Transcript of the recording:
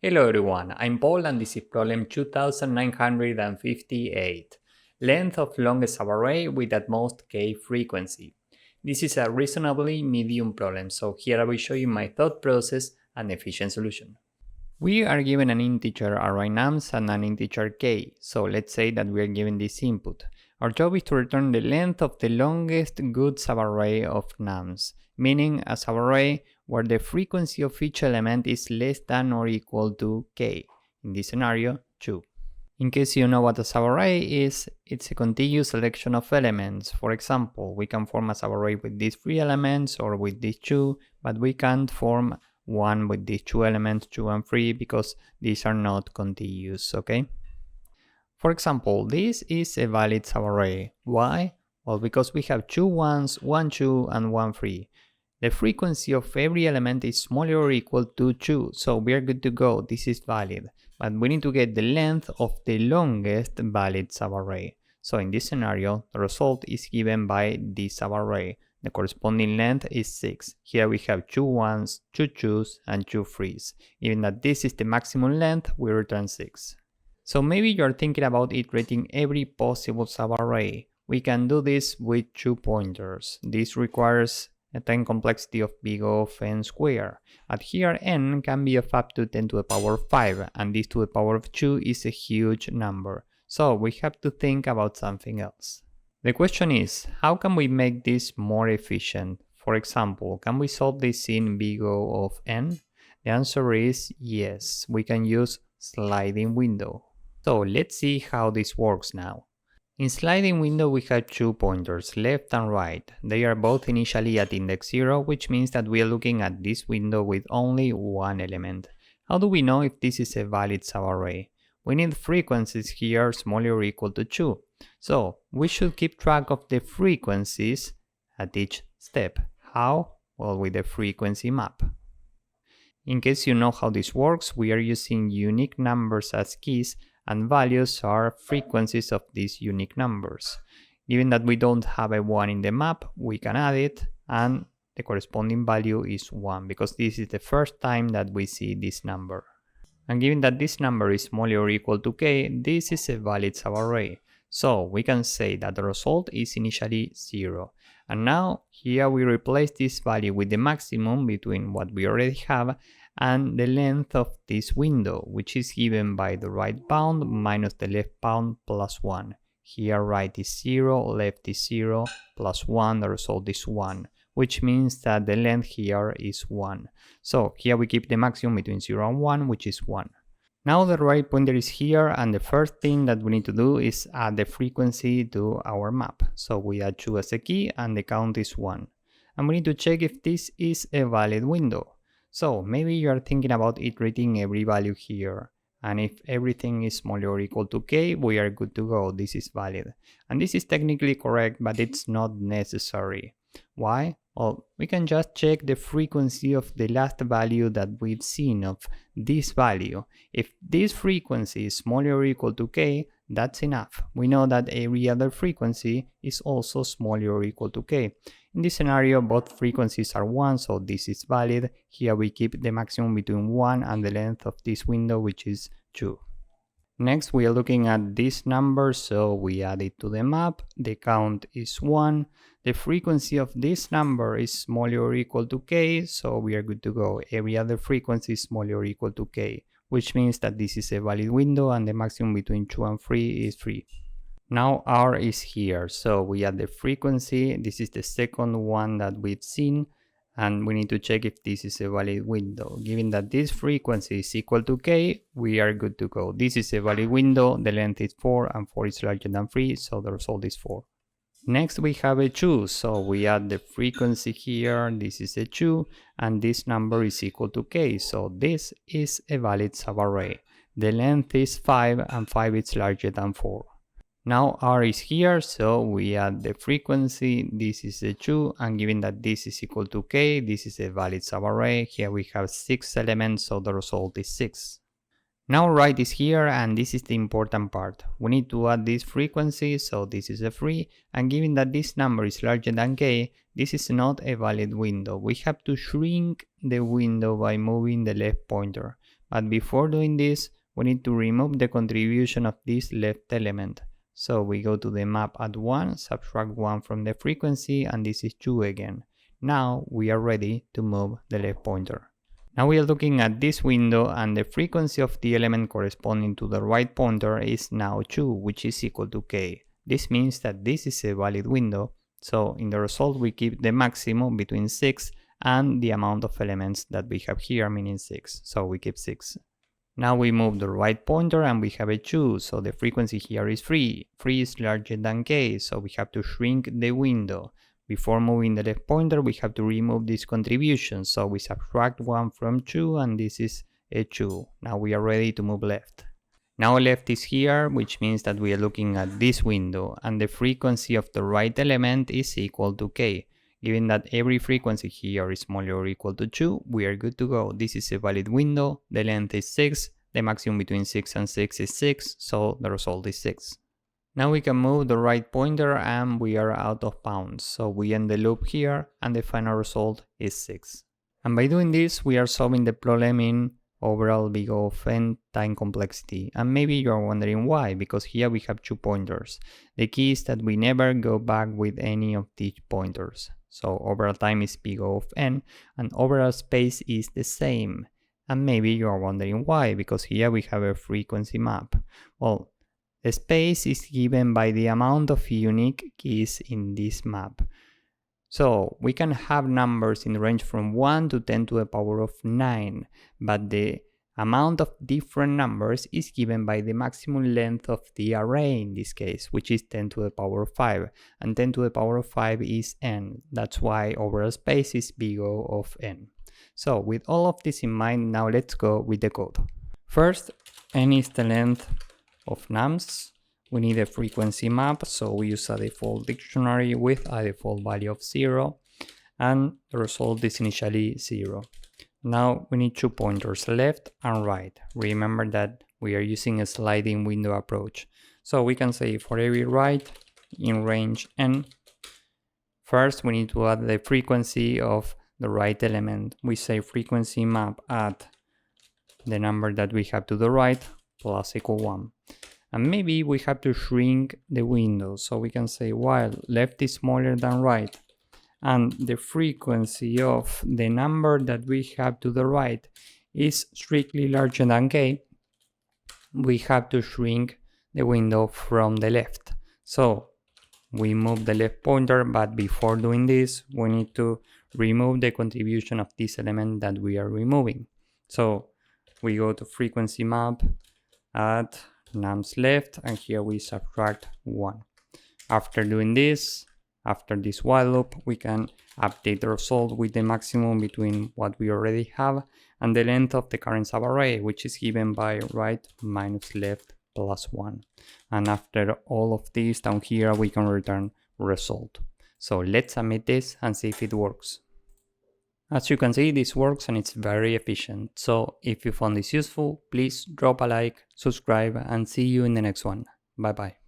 Hello everyone, I'm Paul and this is problem 2958. Length of longest subarray with at most k frequency. This is a reasonably medium problem, so here I will show you my thought process and efficient solution. We are given an integer array nums and an integer k, so let's say that we are given this input. Our job is to return the length of the longest good subarray of nums, meaning a subarray where the frequency of each element is less than or equal to k, in this scenario 2. In case you know what a subarray is, it's a contiguous selection of elements. For example, we can form a subarray with these 3 elements or with these 2, but we can't form one with these 2 elements, 2 and 3, because these are not contiguous, okay? For example, this is a valid subarray. Why? Well, because we have 2 1s, 1 2, and 1 3. The frequency of every element is smaller or equal to 2, so we are good to go, this is valid. But we need to get the length of the longest valid subarray. So in this scenario, the result is given by this subarray. The corresponding length is 6. Here we have 2 1s, 2 2s, and 2 3s. Even that this is the maximum length, we return 6. So maybe you're thinking about iterating every possible subarray. We can do this with 2 pointers. This requires a time complexity of big O of n squared. But here n can be of up to 10 to the power of 5, and this to the power of 2 is a huge number. So we have to think about something else. The question is, how can we make this more efficient? For example, can we solve this in big O of n? The answer is yes, we can use sliding window. So let's see how this works now. In sliding window we have 2 pointers, left and right. They are both initially at index 0, which means that we are looking at this window with only one element. How do we know if this is a valid subarray? We need frequencies here smaller or equal to 2. So we should keep track of the frequencies at each step. How? Well, with the frequency map. In case you know how this works, we are using unique numbers as keys, and values are frequencies of these unique numbers. Given that we don't have a 1 in the map, we can add it, and the corresponding value is 1, because this is the first time that we see this number. And given that this number is smaller or equal to k, this is a valid subarray. So we can say that the result is initially 0. And now here we replace this value with the maximum between what we already have and the length of this window, which is given by the right bound minus the left bound plus 1. Here right is 0, left is 0, plus 1, the result is 1, which means that the length here is 1. So here we keep the maximum between 0 and 1, which is 1. Now the right pointer is here, and the first thing that we need to do is add the frequency to our map. So we add 2 as a key and the count is 1. And we need to check if this is a valid window. So maybe you are thinking about iterating every value here. And if everything is smaller or equal to k, we are good to go, this is valid. And this is technically correct, but it's not necessary. Why? Well, we can just check the frequency of the last value that we've seen of this value. If this frequency is smaller or equal to k, that's enough. We know that every other frequency is also smaller or equal to k. In this scenario, both frequencies are 1, so this is valid. Here we keep the maximum between 1 and the length of this window, which is 2. Next, we are looking at this number, so we add it to the map. The count is 1. The frequency of this number is smaller or equal to k, so we are good to go. Every other frequency is smaller or equal to k, which means that this is a valid window and the maximum between 2 and 3 is 3. Now R is here, so we add the frequency. This is the second one that we've seen, and we need to check if this is a valid window. Given that this frequency is equal to k, we are good to go. This is a valid window, the length is 4 and 4 is larger than 3, so the result is 4. Next we have a 2, so we add the frequency here, this is a 2, and this number is equal to k, so this is a valid subarray. The length is 5 and 5 is larger than 4. Now R is here, so we add the frequency, this is a 2, and given that this is equal to k, this is a valid subarray. Here we have 6 elements, so the result is 6. Now right is here, and this is the important part. We need to add this frequency, so this is a 3, and given that this number is larger than k, this is not a valid window. We have to shrink the window by moving the left pointer. But before doing this, we need to remove the contribution of this left element. So we go to the map at 1, subtract 1 from the frequency, and this is 2 again. Now we are ready to move the left pointer. Now we are looking at this window, and the frequency of the element corresponding to the right pointer is now 2, which is equal to k. This means that this is a valid window, so in the result we keep the maximum between 6 and the amount of elements that we have here, meaning 6, so we keep 6. Now we move the right pointer and we have a 2, so the frequency here is 3. 3 is larger than k, so we have to shrink the window. Before moving the left pointer, we have to remove this contribution, so we subtract 1 from 2 and this is a 2. Now we are ready to move left. Now left is here, which means that we are looking at this window, and the frequency of the right element is equal to k. Given that every frequency here is smaller or equal to 2, we are good to go. This is a valid window, the length is 6, the maximum between 6 and 6 is 6, so the result is 6. Now we can move the right pointer and we are out of bounds, so we end the loop here and the final result is 6. And by doing this, we are solving the problem in overall big O of n time complexity. And maybe you are wondering why, because here we have 2 pointers. The key is that we never go back with any of these pointers. So overall time is big O of n and overall space is the same. And maybe you are wondering why, because here we have a frequency map. Well, the space is given by the amount of unique keys in this map. So we can have numbers in the range from 1 to 10 to the power of 9, but the amount of different numbers is given by the maximum length of the array in this case, which is 10 to the power of 5, and 10 to the power of 5 is n. That's why overall space is big O of n. So with all of this in mind, now let's go with the code. First, n is the length of nums. We need a frequency map, so we use a default dictionary with a default value of 0, and the result is initially 0. Now we need 2 pointers, left and right. Remember that we are using a sliding window approach. So we can say for every right in range n, first we need to add the frequency of the right element. We say frequency map at the number that we have to the right plus equal 1. And maybe we have to shrink the window. So we can say while left is smaller than right, and the frequency of the number that we have to the right is strictly larger than k, we have to shrink the window from the left. So we move the left pointer, but before doing this, we need to remove the contribution of this element that we are removing. So we go to frequency map at nums left, and here we subtract 1. After doing this, after this while loop, we can update the result with the maximum between what we already have and the length of the current subarray, which is given by right minus left plus 1. And after all of this down here, we can return result. So let's submit this and see if it works. As you can see, this works and it's very efficient. So if you found this useful, please drop a like, subscribe, and see you in the next one. Bye bye.